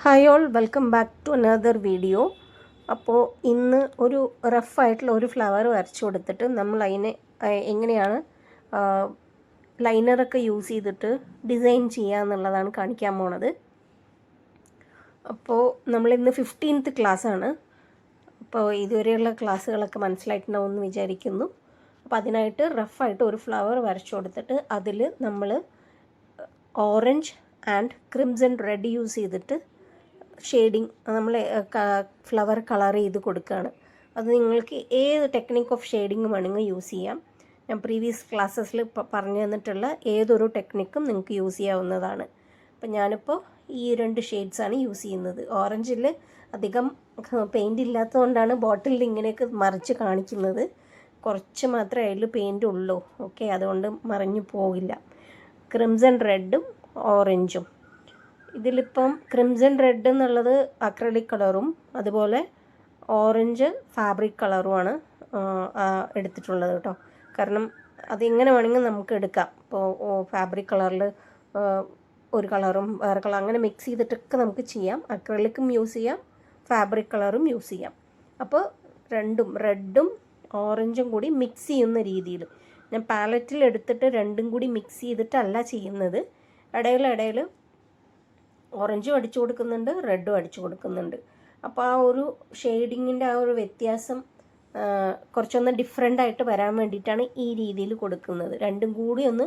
Hi all, welcome back to another video. അപ്പോൾ ഇന്ന് ഒരു റഫായിട്ടുള്ള ഒരു ഫ്ലവർ വരച്ചു കൊടുത്തിട്ട് നമ്മൾ അതിനെ എങ്ങനെയാണ് ലൈനറൊക്കെ യൂസ് ചെയ്തിട്ട് ഡിസൈൻ ചെയ്യുക എന്നുള്ളതാണ് കാണിക്കാൻ പോണത്. അപ്പോൾ നമ്മളിന്ന് 15th ക്ലാസ്സാണ്. അപ്പോൾ ഇതുവരെയുള്ള ക്ലാസ്സുകളൊക്കെ മനസ്സിലായിട്ടുണ്ടാവുമെന്ന് വിചാരിക്കുന്നു. അപ്പോൾ അതിനായിട്ട് റഫായിട്ട് ഒരു ഫ്ലവർ വരച്ചു കൊടുത്തിട്ട് അതിൽ നമ്മൾ orange and crimson red use ചെയ്തിട്ട് ഷെയ്ഡിങ് നമ്മൾ ഫ്ലവർ കളർ ചെയ്ത് കൊടുക്കുകയാണ്. അത് നിങ്ങൾക്ക് ഏത് ടെക്നിക്ക് ഓഫ് ഷെയ്ഡിങ് വേണമെങ്കിൽ യൂസ് ചെയ്യാം. ഞാൻ പ്രീവിയസ് ക്ലാസ്സസിൽ പറഞ്ഞു തന്നിട്ടുള്ള ഏതൊരു ടെക്നിക്കും നിങ്ങൾക്ക് യൂസ് ചെയ്യാവുന്നതാണ്. അപ്പം ഞാനിപ്പോൾ ഈ 2 ഷെയ്ഡ്സാണ് യൂസ് ചെയ്യുന്നത്. ഓറഞ്ചിൽ അധികം പെയിൻ്റ് ഇല്ലാത്തതുകൊണ്ടാണ് ബോട്ടിലിൽ ഇങ്ങനെയൊക്കെ മറിച്ച് കാണിക്കുന്നത്. കുറച്ച് മാത്രമേ അതിൽ പെയിൻ്റ് ഉള്ളൂ. ഓക്കെ, അതുകൊണ്ട് മറിഞ്ഞു പോകില്ല. ക്രിംസൺ റെഡും ഓറഞ്ചും, ഇതിലിപ്പം ക്രിംസൺ റെഡ് എന്നുള്ളത് അക്രലിക് കളറും അതുപോലെ ഓറഞ്ച് ഫാബ്രിക് കളറുമാണ് എടുത്തിട്ടുള്ളത് കേട്ടോ. കാരണം അതെങ്ങനെ വേണമെങ്കിൽ നമുക്ക് എടുക്കാം. ഇപ്പോൾ ഫാബ്രിക് കളറിൽ ഒരു കളറും വേറെ കളർ അങ്ങനെ മിക്സ് ചെയ്തിട്ടൊക്കെ നമുക്ക് ചെയ്യാം. അക്രലിക്കും യൂസ് ചെയ്യാം, ഫാബ്രിക് കളറും യൂസ് ചെയ്യാം. അപ്പോൾ രണ്ടും റെഡും ഓറഞ്ചും കൂടി മിക്സ് ചെയ്യുന്ന രീതിയിൽ ഞാൻ പാലറ്റിൽ എടുത്തിട്ട് രണ്ടും കൂടി മിക്സ് ചെയ്തിട്ടല്ല ചെയ്യുന്നത്. ഇടയിൽ ഓറഞ്ചും അടിച്ചു കൊടുക്കുന്നുണ്ട്, റെഡും അടിച്ചു കൊടുക്കുന്നുണ്ട്. അപ്പോൾ ആ ഒരു ഷെയ്ഡിങ്ങിൻ്റെ ആ ഒരു വ്യത്യാസം കുറച്ചൊന്ന് ഡിഫറെൻ്റ് ആയിട്ട് വരാൻ വേണ്ടിയിട്ടാണ് ഈ രീതിയിൽ കൊടുക്കുന്നത്. രണ്ടും കൂടി ഒന്ന്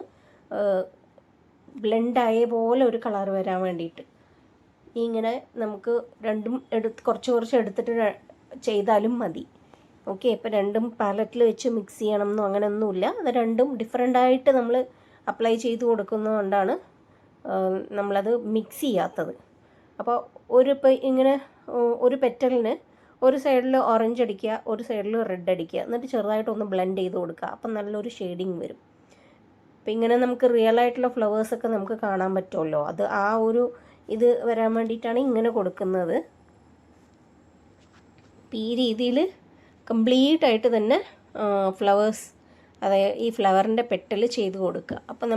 ബ്ലെൻഡായ പോലെ ഒരു കളർ വരാൻ വേണ്ടിയിട്ട് ഇങ്ങനെ നമുക്ക് രണ്ടും കുറച്ച് എടുത്തിട്ട് ചെയ്താലും മതി. ഓക്കെ, ഇപ്പോൾ രണ്ടും പാലറ്റിൽ വെച്ച് മിക്സ് ചെയ്യണം എന്നോ അങ്ങനെയൊന്നുമില്ല. അത് രണ്ടും ഡിഫറെൻ്റായിട്ട് നമ്മൾ അപ്ലൈ ചെയ്ത് കൊടുക്കുന്നതുകൊണ്ടാണ് നമ്മളത് മിക്സ് ചെയ്യാത്തത്. അപ്പോൾ ഇങ്ങനെ ഒരു പെറ്റലിന് ഒരു സൈഡിൽ ഓറഞ്ച് അടിക്കുക, ഒരു സൈഡിൽ റെഡ് അടിക്കുക, എന്നിട്ട് ചെറുതായിട്ടൊന്ന് ബ്ലെൻഡ് ചെയ്ത് കൊടുക്കുക. അപ്പം നല്ലൊരു ഷെയ്ഡിങ് വരും. അപ്പം ഇങ്ങനെ നമുക്ക് റിയൽ ആയിട്ടുള്ള ഫ്ലവേഴ്സൊക്കെ നമുക്ക് കാണാൻ പറ്റുമല്ലോ. അത് ആ ഒരു ഇത് വരാൻ വേണ്ടിയിട്ടാണ് ഇങ്ങനെ കൊടുക്കുന്നത്. അപ്പം ഈ രീതിയിൽ കംപ്ലീറ്റ് ആയിട്ട് തന്നെ ഫ്ലവേഴ്സ്, അതായത് ഈ ഫ്ലവറിൻ്റെ പെറ്റൽ ചെയ്ത് കൊടുക്കുക. അപ്പം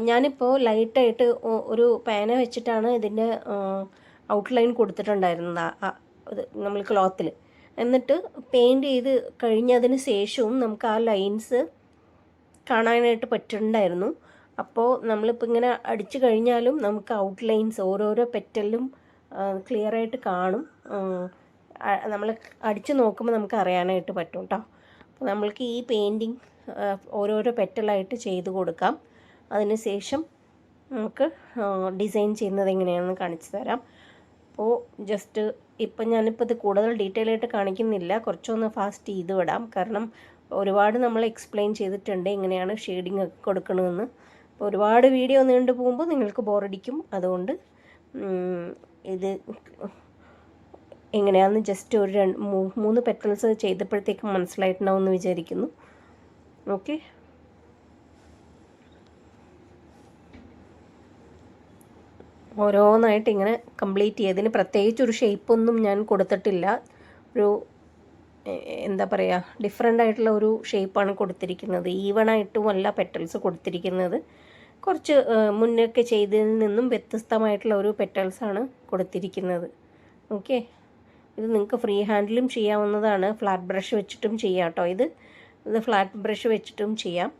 ഞാനിപ്പോൾ ലൈറ്റായിട്ട് ഒരു പേന വെച്ചിട്ടാണ് ഇതിൻ്റെ ഔട്ട്ലൈൻ കൊടുത്തിട്ടുണ്ടായിരുന്നത് ഇത് നമ്മൾ ക്ലോത്തിൽ. എന്നിട്ട് പെയിൻറ്റ് ചെയ്ത് കഴിഞ്ഞതിന് ശേഷവും നമുക്ക് ആ ലൈൻസ് കാണാനായിട്ട് പറ്റുന്നുണ്ടായിരുന്നു. അപ്പോൾ നമ്മളിപ്പോൾ ഇങ്ങനെ അടിച്ചു കഴിഞ്ഞാലും നമുക്ക് ഔട്ട്ലൈൻസ് ഓരോരോ പെറ്റലും ക്ലിയറായിട്ട് കാണും. നമ്മൾ അടിച്ച് നോക്കുമ്പോൾ നമുക്ക് അറിയാനായിട്ട് പറ്റും കേട്ടോ. അപ്പോൾ നമ്മൾക്ക് ഈ പെയിൻറ്റിങ് ഓരോരോ പെറ്റലായിട്ട് ചെയ്ത് കൊടുക്കാം. അതിനുശേഷം നമുക്ക് ഡിസൈൻ ചെയ്യുന്നത് എങ്ങനെയാണെന്ന് കാണിച്ചു തരാം. അപ്പോൾ ജസ്റ്റ് ഞാനിപ്പോൾ ഇത് കൂടുതൽ ഡീറ്റെയിൽ ആയിട്ട് കാണിക്കുന്നില്ല, കുറച്ചൊന്ന് ഫാസ്റ്റ് ചെയ്ത് വിടാം. കാരണം ഒരുപാട് നമ്മൾ എക്സ്പ്ലെയിൻ ചെയ്തിട്ടുണ്ട് എങ്ങനെയാണ് ഷെയ്ഡിങ് ഒക്കെ കൊടുക്കണമെന്ന്. അപ്പോൾ ഒരുപാട് വീഡിയോ നീണ്ടു പോകുമ്പോൾ നിങ്ങൾക്ക് ബോറടിക്കും. അതുകൊണ്ട് ഇത് എങ്ങനെയാണെന്ന് ജസ്റ്റ് ഒരു 3 പെറ്റൽസ് ചെയ്തപ്പോഴത്തേക്കും മനസ്സിലായിട്ടുണ്ടാവും എന്ന് വിചാരിക്കുന്നു. ഓക്കെ, ഓരോന്നായിട്ട് ഇങ്ങനെ കംപ്ലീറ്റ് ചെയ്തതിന് പ്രത്യേകിച്ചൊരു ഷേപ്പൊന്നും ഞാൻ കൊടുത്തിട്ടില്ല. ഒരു എന്താ പറയുക, ഡിഫറെൻ്റ് ആയിട്ടുള്ള ഒരു ഷേപ്പാണ് കൊടുത്തിരിക്കുന്നത്. ഈവണായിട്ടുമല്ല പെറ്റൽസ് കൊടുത്തിരിക്കുന്നത്. കുറച്ച് മുന്നൊക്കെ ചെയ്തതിൽ നിന്നും വ്യത്യസ്തമായിട്ടുള്ള ഒരു പെറ്റൽസാണ് കൊടുത്തിരിക്കുന്നത്. ഓക്കെ, ഇത് നിങ്ങൾക്ക് ഫ്രീ ഹാൻഡിലും ചെയ്യാവുന്നതാണ്, ഫ്ലാറ്റ് ബ്രഷ് വെച്ചിട്ടും ചെയ്യാം കേട്ടോ. ഇത് ഫ്ലാറ്റ് ബ്രഷ് വെച്ചിട്ടും ചെയ്യാം.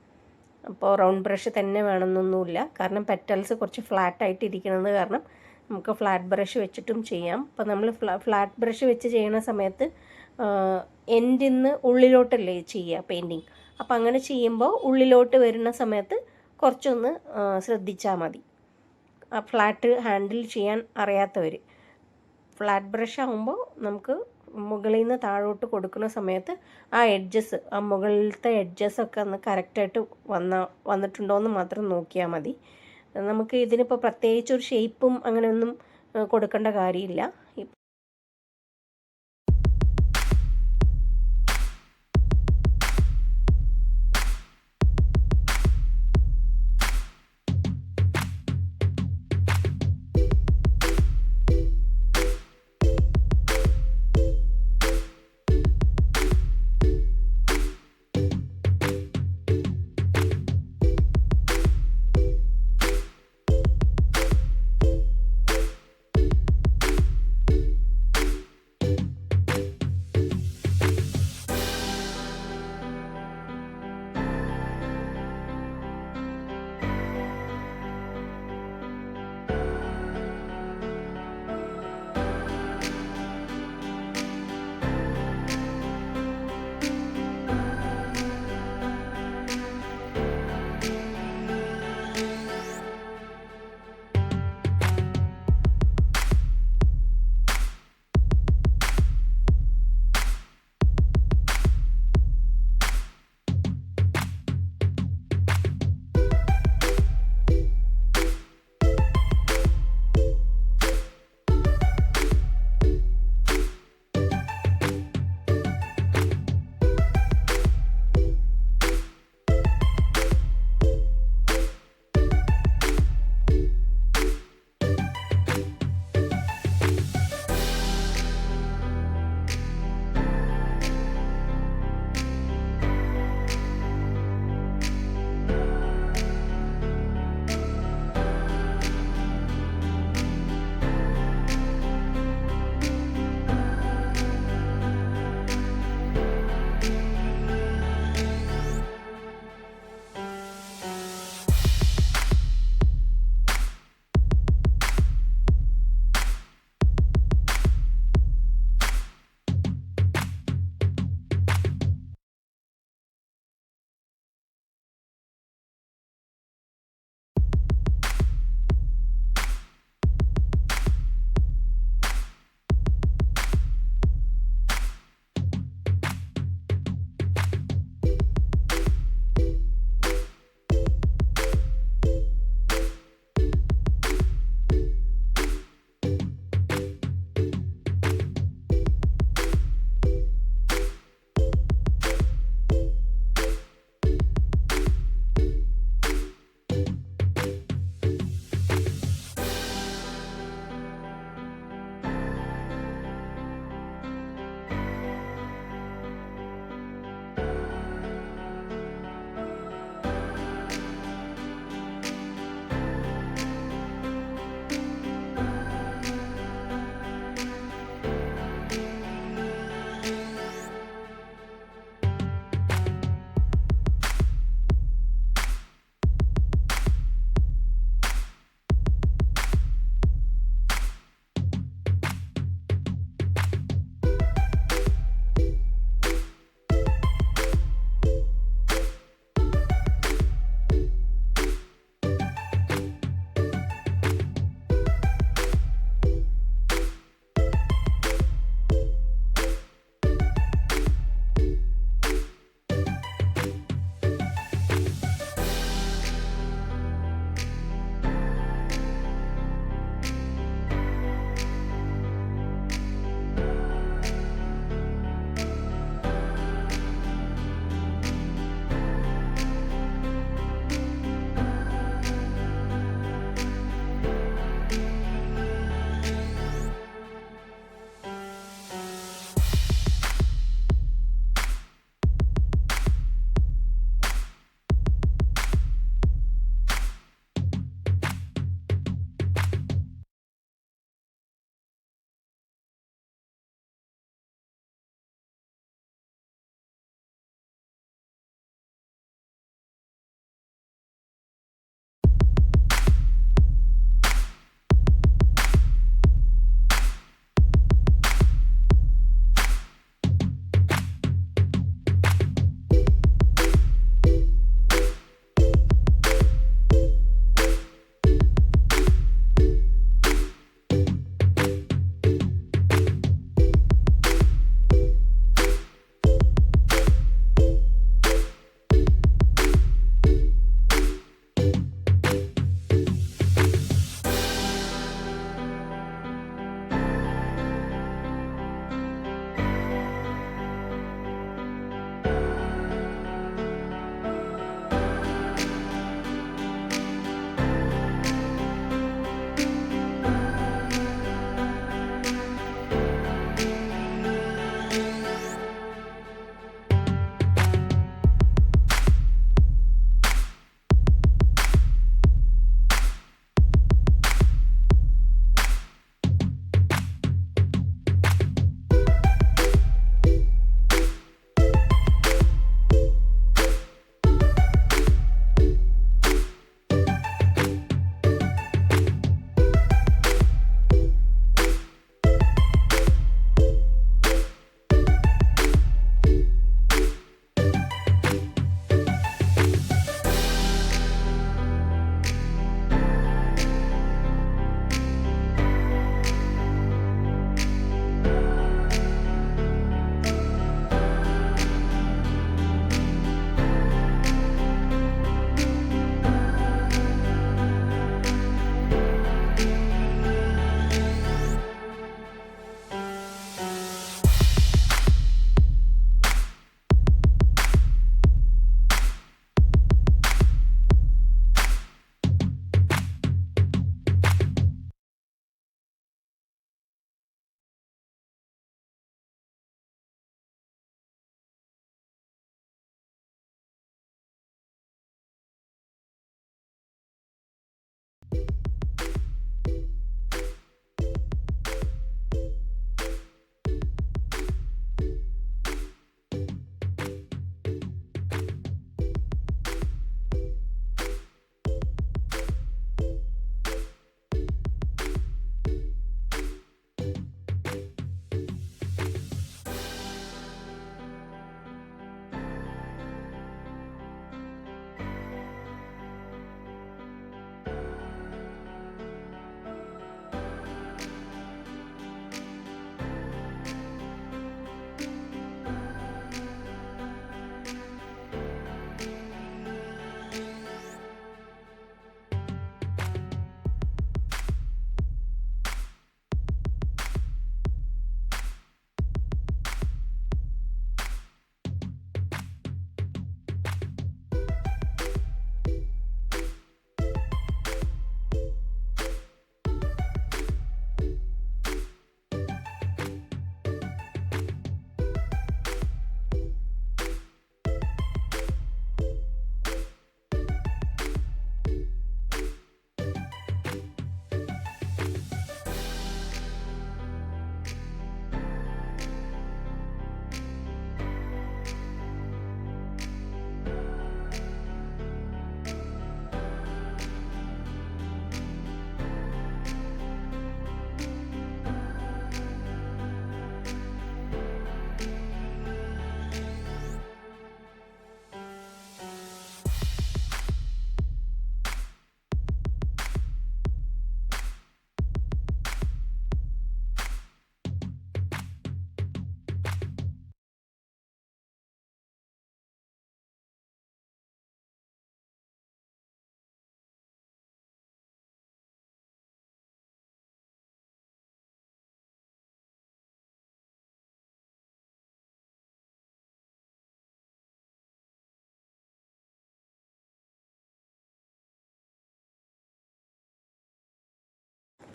അപ്പോൾ റൗണ്ട് ബ്രഷ് തന്നെ വേണമെന്നൊന്നുമില്ല. കാരണം പെറ്റൽസ് കുറച്ച് ഫ്ലാറ്റായിട്ട് ഇരിക്കുന്നത് കാരണം നമുക്ക് ഫ്ലാറ്റ് ബ്രഷ് വെച്ചിട്ടും ചെയ്യാം. അപ്പോൾ നമ്മൾ ഫ്ലാറ്റ് ബ്രഷ് വെച്ച് ചെയ്യുന്ന സമയത്ത് എൻഡിൽ നിന്ന് ഉള്ളിലോട്ടല്ലേ ചെയ്യുക പെയിൻറ്റിങ്. അപ്പോൾ അങ്ങനെ ചെയ്യുമ്പോൾ ഉള്ളിലോട്ട് വരുന്ന സമയത്ത് കുറച്ചൊന്ന് ശ്രദ്ധിച്ചാൽ മതി. ഫ്ലാറ്റ് ഹാൻഡിൽ ചെയ്യാൻ അറിയാത്തവർ. ഫ്ലാറ്റ് ബ്രഷ് ആകുമ്പോൾ നമുക്ക് മുകളിൽ നിന്ന് താഴോട്ട് കൊടുക്കുന്ന സമയത്ത് ആ മുകളിലത്തെ എഡ്ജസൊക്കെ ഒന്ന് കറക്റ്റായിട്ട് വന്നിട്ടുണ്ടോ എന്ന് മാത്രം നോക്കിയാൽ മതി. നമുക്ക് ഇതിനിപ്പോൾ പ്രത്യേകിച്ചൊരു ഷേപ്പും അങ്ങനെയൊന്നും കൊടുക്കേണ്ട കാര്യമില്ല.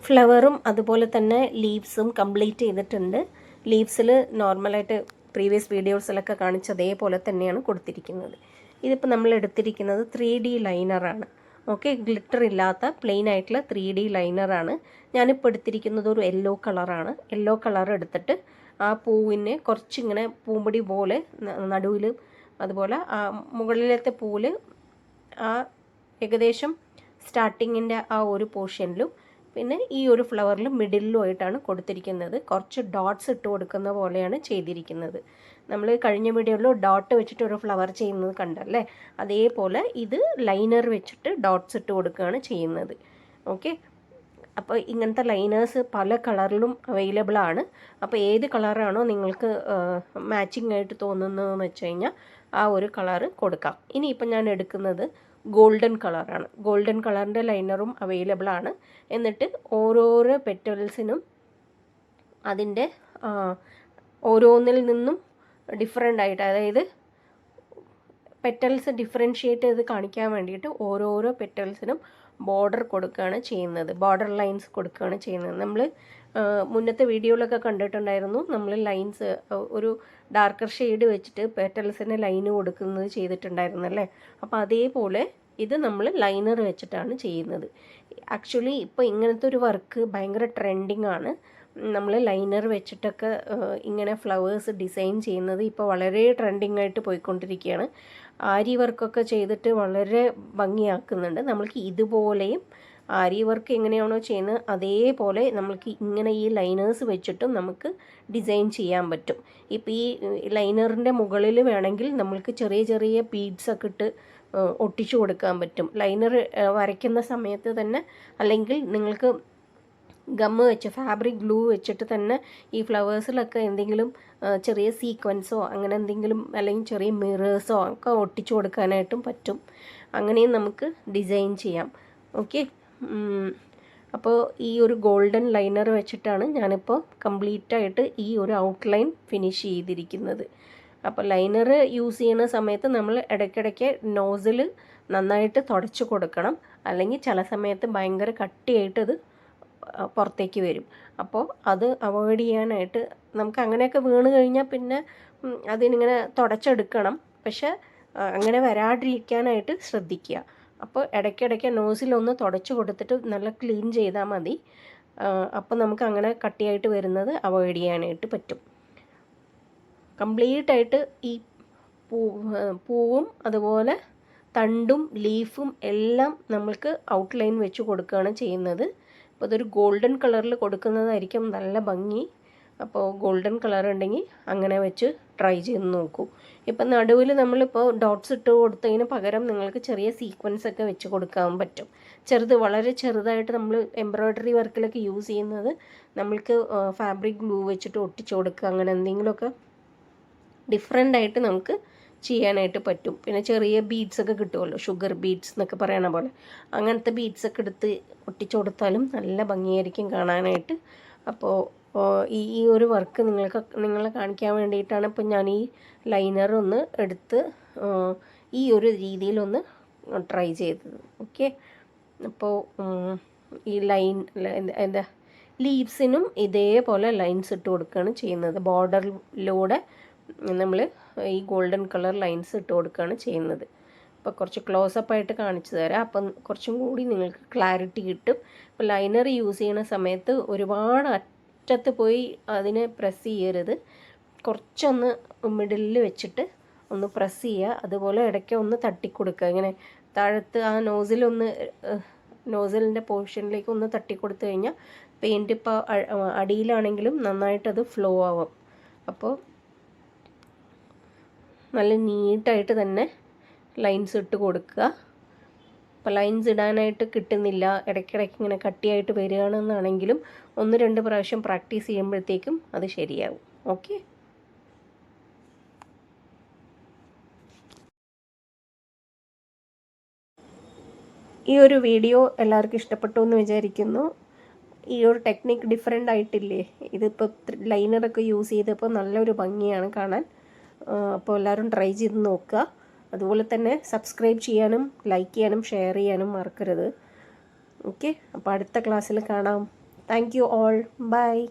ഫ്ലവറും അതുപോലെ തന്നെ ലീവ്സും കംപ്ലീറ്റ് ചെയ്തിട്ടുണ്ട്. ലീവ്സിൽ നോർമലായിട്ട് പ്രീവിയസ് വീഡിയോസിലൊക്കെ കാണിച്ച അതേപോലെ തന്നെയാണ് കൊടുത്തിരിക്കുന്നത്. ഇതിപ്പോൾ നമ്മൾ എടുത്തിരിക്കുന്നത് 3D ലൈനറാണ്. ഓക്കെ, ഗ്ലിറ്റർ ഇല്ലാത്ത പ്ലെയിൻ ആയിട്ടുള്ള 3D ലൈനറാണ്. ഞാനിപ്പോൾ എടുത്തിരിക്കുന്നത് ഒരു യെല്ലോ കളറാണ്. യെല്ലോ കളർ എടുത്തിട്ട് ആ പൂവിനെ കുറച്ചിങ്ങനെ പൂമ്പൊടി പോലെ നടുവിൽ, അതുപോലെ ആ മുകളിലത്തെ പൂവിൽ ആ ഏകദേശം സ്റ്റാർട്ടിങ്ങിൻ്റെ ആ ഒരു പോർഷനിലും പിന്നെ ഈ ഒരു ഫ്ലവറിൽ മിഡിലുമായിട്ടാണ് കൊടുത്തിരിക്കുന്നത്. കുറച്ച് ഡോട്ട്സ് ഇട്ട് കൊടുക്കുന്ന പോലെയാണ് ചെയ്തിരിക്കുന്നത്. നമ്മൾ കഴിഞ്ഞ വീഡിയോയിൽ ഡോട്ട് വെച്ചിട്ട് ഒരു ഫ്ലവർ ചെയ്യുന്നത് കണ്ടല്ലേ, അതേപോലെ ഇത് ലൈനർ വെച്ചിട്ട് ഡോട്ട്സ് ഇട്ട് കൊടുക്കുകയാണ് ചെയ്യുന്നത്. ഓക്കെ, അപ്പോൾ ഇങ്ങനത്തെ ലൈനേഴ്സ് പല കളറിലും അവൈലബിൾ ആണ്. അപ്പോൾ ഏത് കളറാണോ നിങ്ങൾക്ക് മാച്ചിങ് ആയിട്ട് തോന്നുന്നതെന്ന് വെച്ച് കഴിഞ്ഞാൽ ആ ഒരു കളറ് കൊടുക്കാം. ഇനിയിപ്പോൾ ഞാൻ എടുക്കുന്നത് ഗോൾഡൻ കളറാണ്. ഗോൾഡൻ കളറിൻ്റെ ലൈനറും അവൈലബിൾ ആണ്. എന്നിട്ട് ഓരോരോ പെറ്റൽസിനും അതിൻ്റെ ഓരോന്നിൽ നിന്നും ഡിഫറെൻ്റ് ആയിട്ട്, അതായത് പെറ്റൽസ് ഡിഫറൻഷ്യേറ്റ് ചെയ്ത് കാണിക്കാൻ വേണ്ടിയിട്ട് ഓരോരോ പെറ്റൽസിനും ബോർഡർ കൊടുക്കുകയാണ് ചെയ്യുന്നത്, ബോർഡർ ലൈൻസ് കൊടുക്കുകയാണ് ചെയ്യുന്നത്. നമ്മൾ മുന്നത്തെ വീഡിയോയിലൊക്കെ കണ്ടിട്ടുണ്ടായിരുന്നു, നമ്മൾ ലൈൻസ് ഒരു ഡാർക്കർ ഷെയ്ഡ് വെച്ചിട്ട് പെറ്റൽസിന് ലൈന് കൊടുക്കുന്നത് ചെയ്തിട്ടുണ്ടായിരുന്നല്ലേ. അപ്പോൾ അതേപോലെ ഇത് നമ്മൾ ലൈനർ വെച്ചിട്ടാണ് ചെയ്യുന്നത്. ആക്ച്വലി ഇപ്പോൾ ഇങ്ങനത്തെ ഒരു വർക്ക് ഭയങ്കര ട്രെൻഡിങ് ആണ്. നമ്മൾ ലൈനർ വെച്ചിട്ടൊക്കെ ഇങ്ങനെ ഫ്ലവേഴ്സ് ഡിസൈൻ ചെയ്യുന്നത് ഇപ്പോൾ വളരെ ട്രെൻഡിങ് ആയിട്ട് പോയിക്കൊണ്ടിരിക്കുകയാണ്. ആരി വർക്കൊക്കെ ചെയ്തിട്ട് വളരെ ഭംഗിയാക്കുന്നുണ്ട്. നമ്മൾക്ക് ഇതുപോലെയും ആരി വർക്ക് എങ്ങനെയാണോ ചെയ്യുന്നത് അതേപോലെ നമ്മൾക്ക് ഇങ്ങനെ ഈ ലൈനേഴ്സ് വെച്ചിട്ടും നമുക്ക് ഡിസൈൻ ചെയ്യാൻ പറ്റും. ഇപ്പോൾ ഈ ലൈനറിൻ്റെ മുകളിൽ വേണമെങ്കിൽ നമ്മൾക്ക് ചെറിയ ചെറിയ ബീഡ്സൊക്കെ ഇട്ട് ഒട്ടിച്ചു കൊടുക്കാൻ പറ്റും ലൈനർ വരയ്ക്കുന്ന സമയത്ത് തന്നെ. അല്ലെങ്കിൽ നിങ്ങൾക്ക് ഗമ്മ് വെച്ച് ഫാബ്രിക് ഗ്ലൂ വെച്ചിട്ട് തന്നെ ഈ ഫ്ലവേഴ്സിലൊക്കെ എന്തെങ്കിലും ചെറിയ സീക്വൻസോ അങ്ങനെ എന്തെങ്കിലും, അല്ലെങ്കിൽ ചെറിയ മിറേഴ്സോ ഒക്കെ ഒട്ടിച്ചു കൊടുക്കാനായിട്ടും പറ്റും. അങ്ങനെയും നമുക്ക് ഡിസൈൻ ചെയ്യാം. ഓക്കെ, അപ്പോൾ ഈ ഒരു ഗോൾഡൻ ലൈനർ വെച്ചിട്ടാണ് ഞാനിപ്പോൾ കംപ്ലീറ്റായിട്ട് ഈ ഒരു ഔട്ട്ലൈൻ ഫിനിഷ് ചെയ്തിരിക്കുന്നത്. അപ്പോൾ ലൈനർ യൂസ് ചെയ്യുന്ന സമയത്ത് നമ്മൾ ഇടയ്ക്കിടയ്ക്ക് നോസിൽ നന്നായിട്ട് തുടച്ച് കൊടുക്കണം. അല്ലെങ്കിൽ ചില സമയത്ത് ഭയങ്കര കട്ടിയായിട്ട് അത് പുറത്തേക്ക് വരും. അപ്പോൾ അത് അവോയ്ഡ് ചെയ്യാനായിട്ട് നമുക്ക് അങ്ങനെയൊക്കെ വീണ് കഴിഞ്ഞാൽ പിന്നെ അതിനിങ്ങനെ തുടച്ചെടുക്കണം. പക്ഷെ അങ്ങനെ വരാതിരിക്കാനായിട്ട് ശ്രദ്ധിക്കുക. അപ്പോൾ ഇടയ്ക്കിടയ്ക്ക് നോസിലൊന്ന് തുടച്ച് കൊടുത്തിട്ട് നല്ല ക്ലീൻ ചെയ്താൽ മതി. അപ്പോൾ നമുക്ക് അങ്ങനെ കട്ടിയായിട്ട് വരുന്നത് അവോയ്ഡ് ചെയ്യാനായിട്ട് പറ്റും. കംപ്ലീറ്റായിട്ട് ഈ പൂവും അതുപോലെ തണ്ടും ലീഫും എല്ലാം നമ്മൾക്ക് ഔട്ട്ലൈൻ വെച്ച് കൊടുക്കുകയാണ് ചെയ്യുന്നത്. അപ്പോൾ അതൊരു ഗോൾഡൻ കളറിൽ കൊടുക്കുന്നതായിരിക്കും നല്ല ഭംഗി. അപ്പോൾ ഗോൾഡൻ കളർ ഉണ്ടെങ്കിൽ അങ്ങനെ വെച്ച് ട്രൈ ചെയ്ത് നോക്കൂ. ഇപ്പം നടുവിൽ നമ്മളിപ്പോൾ ഡോട്ട്സ് ഇട്ട് കൊടുത്തതിന് പകരം നിങ്ങൾക്ക് ചെറിയ സീക്വൻസ് ഒക്കെ വെച്ച് കൊടുക്കാൻ പറ്റും. വളരെ ചെറുതായിട്ട് നമ്മൾ എംബ്രോയ്ഡറി വർക്കിലൊക്കെ യൂസ് ചെയ്യുന്നത് നമ്മൾക്ക് ഫാബ്രിക് ഗ്ലൂ വെച്ചിട്ട് ഒട്ടിച്ചു കൊടുക്കുക, അങ്ങനെ എന്തെങ്കിലുമൊക്കെ ഡിഫറെൻ്റ് ആയിട്ട് നമുക്ക് ചെയ്യാനായിട്ട് പറ്റും. പിന്നെ ചെറിയ ബീഡ്സൊക്കെ കിട്ടുമല്ലോ, ഷുഗർ ബീഡ്സ് എന്നൊക്കെ പറയണ പോലെ, അങ്ങനത്തെ ബീഡ്സൊക്കെ എടുത്ത് ഒട്ടിച്ചു കൊടുത്താലും നല്ല ഭംഗിയായിരിക്കും കാണാനായിട്ട്. അപ്പോൾ ഈ ഒരു വർക്ക് നിങ്ങളെ കാണിക്കാൻ വേണ്ടിയിട്ടാണ് ഇപ്പോൾ ഞാൻ ഈ ലൈനർ ഒന്ന് എടുത്ത് ഈ ഒരു രീതിയിലൊന്ന് ട്രൈ ചെയ്തത്. ഓക്കെ, അപ്പോൾ ഈ എന്താ ലീവ്സിനും ഇതേപോലെ ലൈൻസ് ഇട്ട് കൊടുക്കുകയാണ് ചെയ്യുന്നത്. ബോർഡറിലൂടെ നമ്മൾ ഈ ഗോൾഡൻ കളർ ലൈൻസ് ഇട്ട് കൊടുക്കുകയാണ് ചെയ്യുന്നത്. അപ്പോൾ കുറച്ച് ക്ലോസപ്പ് ആയിട്ട് കാണിച്ചു തരാം, അപ്പം കുറച്ചും കൂടി നിങ്ങൾക്ക് ക്ലാരിറ്റി കിട്ടും. ഇപ്പോൾ ലൈനർ യൂസ് ചെയ്യുന്ന സമയത്ത് ഒരുപാട് അറ്റത്ത് പോയി അതിനെ പ്രസ് ചെയ്യരുത്. കുറച്ചൊന്ന് മിഡിലിൽ വെച്ചിട്ട് ഒന്ന് പ്രസ് ചെയ്യുക. അതുപോലെ ഇടയ്ക്ക് ഒന്ന് തട്ടിക്കൊടുക്കുക. ഇങ്ങനെ താഴത്ത് ആ നോസിലിൻ്റെ പോർഷനിലേക്ക് ഒന്ന് തട്ടിക്കൊടുത്തു കഴിഞ്ഞാൽ പെയിൻറ്റ് ഇപ്പോൾ അടിയിലാണെങ്കിലും നന്നായിട്ടത് ഫ്ലോ ആവും. അപ്പോൾ നല്ല നീറ്റായിട്ട് തന്നെ ലൈൻസ് ഇട്ട് കൊടുക്കുക. അപ്പോൾ ലൈൻസ് ഇടാനായിട്ട് കിട്ടുന്നില്ല, ഇടയ്ക്കിടയ്ക്ക് ഇങ്ങനെ കട്ടിയായിട്ട് വരികയാണെന്നാണെങ്കിലും 1-2 പ്രാവശ്യം പ്രാക്ടീസ് ചെയ്യുമ്പോഴത്തേക്കും അത് ശരിയാവും. ഓക്കെ, ഈ ഒരു വീഡിയോ എല്ലാവർക്കും ഇഷ്ടപ്പെട്ടു എന്ന് വിചാരിക്കുന്നു. ഈ ഒരു ടെക്നിക്ക് ഡിഫറെൻ്റ് ആയിട്ടില്ലേ? ഇതിപ്പോൾ ലൈനറൊക്കെ യൂസ് ചെയ്തപ്പോൾ നല്ലൊരു ഭംഗിയാണ് കാണാൻ. അപ്പോൾ എല്ലാവരും ട്രൈ ചെയ്ത് നോക്കുക. അതുപോലെ തന്നെ സബ്സ്ക്രൈബ് ചെയ്യാനും ലൈക്ക് ചെയ്യാനും ഷെയർ ചെയ്യാനും മറക്കരുത്. ഓക്കെ, അപ്പോൾ അടുത്ത ക്ലാസ്സിൽ കാണാം. Thank you all. ബൈ.